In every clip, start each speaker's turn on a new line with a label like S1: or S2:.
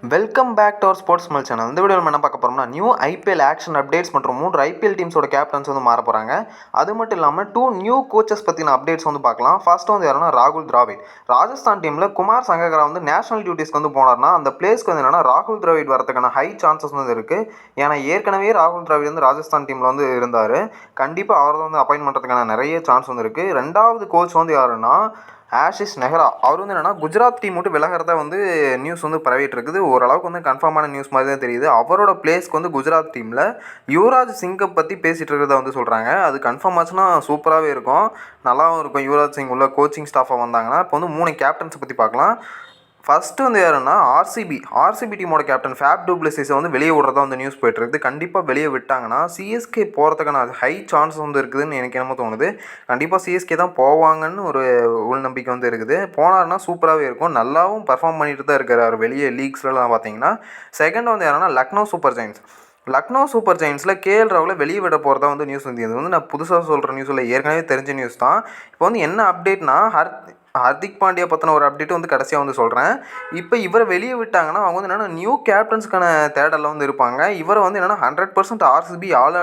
S1: Welcome back to our sports மல் channel. இந்த வீடியோவில் என்ன பார்க்க போகிறோம்னா நியூ ஐபிஎல் ஆக்ஷன் அப்டேட்ஸ் மற்றும் 3 ஐபிஎல் டீம்ஸோட கேப்டன்ஸ் வந்து மாற போகிறாங்க. அது மட்டும் இல்லாமல் 2 நியூ கோச்சஸ் பற்றின அப்டேட்ஸ் வந்து பார்க்கலாம். ஃபர்ஸ்ட் வந்து யாருன்னா ராகுல் திராவிட். ராஜஸ்தான் டீமில் குமார் சங்ககாரா வந்து நேஷனல் டியூட்டிஸ்க்கு வந்து போனார்னா அந்த பிளேஸ்க்கு வந்து என்னன்னா ராகுல் திராவிட் வரதுக்கான ஹை சான்சஸ் வந்து இருக்குது. ஏன்னா ஏற்கனவே ராகுல் திராவிட் வந்து ராஜஸ்தான் டீமில் வந்து இருந்தார். கண்டிப்பாக அவரை வந்து அப்பாயின்ட் பண்ணுறதுக்கான நிறைய சான்ஸ் வந்து இருக்குது. ரெண்டாவது கோச் வந்து யாருன்னா ஆஷிஷ் நெஹ்ரா. அவர் வந்து என்னென்னா குஜராத் டீம் விட்டு விலகிறதா வந்து நியூஸ் வந்து பரவிட்டு இருக்குது. ஓரளவுக்கு வந்து கன்ஃபார்மான நியூஸ் மாதிரி தான் தெரியுது. அவரோட பிளேஸ்க்கு வந்து குஜராத் டீமில் யுவராஜ் சிங்கை பற்றி பேசிகிட்டு இருக்கிறதா வந்து சொல்கிறாங்க. அது கன்ஃபார்ம் ஆச்சுன்னா சூப்பராகவே இருக்கும், நல்லாவும் இருக்கும். யுவராஜ் சிங் உள்ள கோச்சிங் ஸ்டாஃபாக வந்தாங்கன்னா. இப்போ வந்து 3 கேப்டன்ஸை பற்றி பார்க்கலாம். ஃபஸ்ட்டு வந்து யாருன்னா ஆர்சிபி டீமோட கேப்டன் ஃபேப் டு பிளெசிஸை வந்து வெளியே விடுறதா வந்து நியூஸ் போய்ட்டுருக்குது. கண்டிப்பாக வெளியே விட்டாங்கன்னா சிஎஸ்கே போகிறதுக்கான ஹை சான்ஸ் வந்து இருக்குதுன்னு எனக்கு என்னமோ தோணுது. கண்டிப்பாக சிஎஸ்கே தான் போவாங்கன்னு ஒரு உள் நம்பிக்கை வந்து இருக்குது. போனார்னா சூப்பராகவே இருக்கும், நல்லாவும் பர்ஃபார்ம் பண்ணிட்டு தான் இருக்கிறார் வெளியே லீக்ஸ்லாம் பார்த்தீங்கன்னா. செகண்ட் வந்து யாருன்னா லக்னோ சூப்பர் ஜெயின்ஸில் கேஎல் ராகுலை வெளியே விட போகிறதா வந்து நியூஸ் வந்து. இது வந்து நான் புதுசாக சொல்கிற நியூஸ் இல்லை, ஏற்கனவே தெரிஞ்ச நியூஸ் தான். இப்போ வந்து என்ன அப்டேட்னா ஹர்திக் பாண்டியா பற்றின ஒரு அப்டேட் வந்து கடைசியாக வந்து சொல்கிறேன். இப்போ இவரை வெளியே விட்டாங்கன்னா அவங்க வந்து என்னென்னா நியூ கேப்டன்ஸுக்கான தேடலில் வந்து இருப்பாங்க. இவரை வந்து என்னென்னா 100% ஆர்சிபி ஆல்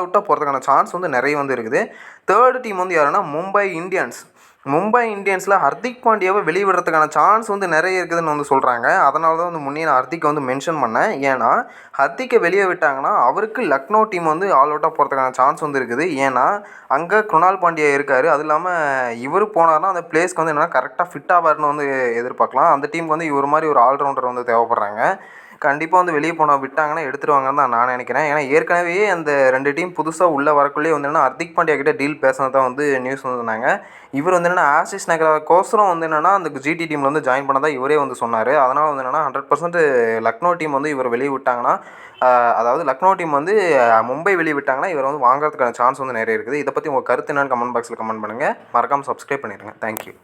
S1: அவுட்டாக போகிறதுக்கான சான்ஸ் வந்து நிறைய வந்து இருக்குது. தேர்டு டீம் வந்து யாருன்னா மும்பை இந்தியன்ஸில் ஹர்திக் பாண்டியாவை வெளியே விடுறதுக்கான சான்ஸ் வந்து நிறைய இருக்குதுன்னு வந்து சொல்கிறாங்க. அதனால தான் வந்து முன்னே நான் ஹர்திக்கை வந்து மென்ஷன் பண்ணேன். ஏன்னா ஹர்திக்கை வெளியே விட்டாங்கன்னா அவருக்கு லக்னோ டீம் வந்து ஆல் அவுட்டாக போகிறதுக்கான சான்ஸ் வந்து இருக்குது. ஏன்னா அங்கே குணால் பாண்டியா இருக்கார். அது இல்லாமல் இவர் போனார்னா அந்த பிளேஸ்க்கு வந்து என்னென்னா கரெக்டாக ஃபிட் ஆவார்னு வந்து எதிர்பார்க்கலாம். அந்த டீமுக்கு வந்து இவர் மாதிரி ஒரு ஆல்ரவுண்டர் வந்து தேவைப்படுறாங்க. கண்டிப்பாக வந்து வெளியே விட்டாங்கன்னா எடுத்துருவாங்கன்னு தான் நான் நினைக்கிறேன். ஏன்னா ஏற்கனவே அந்த 2 டீம் புதுசாக உள்ளே வரக்குள்ளேயே வந்து என்னென்னா ஹர்திக் பாண்டியா கிட்டே டீல் பேசினது தான் வந்து நியூஸ் வந்து சொன்னாங்க. இவர் வந்து என்னென்னா ஆஷிஷ் நெஹ்ராவுக்கோசரம் வந்து என்னென்னா அந்த ஜிடி டீமில் வந்து ஜாயின் பண்ணதாக இவரே வந்து சொன்னார். அதனால் வந்து என்னென்னா 100% லக்னோ டீம் வந்து இவர் வெளியே விட்டாங்கன்னா, அதாவது லக்னோ டீம் வந்து மும்பை வெளியே விட்டாங்கன்னா இவர் வந்து வாங்குறதுக்கான சான்ஸ் வந்து நிறைய இருக்குது. இதை பற்றி உங்கள் கருத்து என்னென்னு கமெண்ட் பாக்ஸில் கமெண்ட் பண்ணுங்கள். மறக்காமல் சப்ஸ்கிரைப் பண்ணிடுங்க. தேங்க்யூ.